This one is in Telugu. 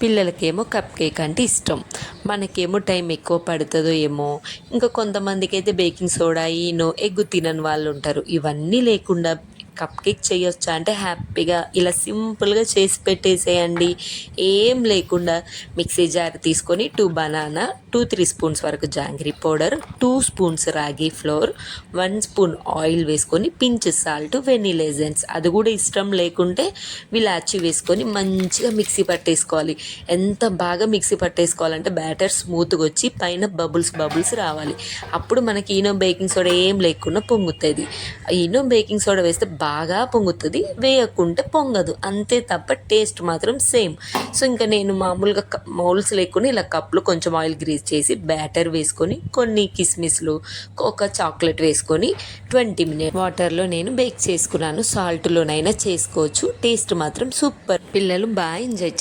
పిల్లలకేమో కప్ కేక్ అంటే ఇష్టం. మనకేమో టైం ఎక్కువ పడుతుందో ఏమో. ఇంకా కొంతమందికి అయితే బేకింగ్ సోడా, ఈనో, ఎగ్గు తినని వాళ్ళు ఉంటారు. ఇవన్నీ లేకుండా కప్ కేక్ చేయొచ్చా అంటే హ్యాపీగా ఇలా సింపుల్గా చేసి పెట్టేసేయండి. ఏం లేకుండా మిక్సీ జార్ తీసుకొని 2 బనానా, 2-3 స్పూన్స్ వరకు జాంగ్రీ పౌడర్, 2 స్పూన్స్ రాగి ఫ్లోర్, 1 స్పూన్ ఆయిల్ వేసుకొని పించ్ సాల్ట్, వెనిలా ఎసెన్స్ అది కూడా ఇష్టం లేకుంటే విలాచి వేసుకొని మంచిగా మిక్సీ పట్టేసుకోవాలి. ఎంత బాగా మిక్సీ పట్టేసుకోవాలంటే బ్యాటర్ స్మూత్గా వచ్చి పైన బబుల్స్ రావాలి. అప్పుడు మనకి ఈనో బేకింగ్ సోడా ఏం లేకుండా పొంగుతుంది. ఈనో బేకింగ్ సోడా వేస్తే బాగా పొంగుతుంది, వేయకుంటే పొంగదు. అంతే తప్ప టేస్ట్ మాత్రం సేమ్. సో ఇంకా నేను మామూలుగా మౌల్స్ లేకుండా ఇలా కప్లో కొంచెం ఆయిల్ గ్రీస్ చేసి బ్యాటర్ వేసుకొని కొన్ని కిస్మిస్లు, ఒక చాక్లెట్ వేసుకొని 20 మినిట్స్ వాటర్లో నేను బేక్ చేసుకున్నాను. సాల్ట్లోనైనా చేసుకోవచ్చు. టేస్ట్ మాత్రం సూపర్. పిల్లలు బాగా ఎంజాయ్ చేస్తారు.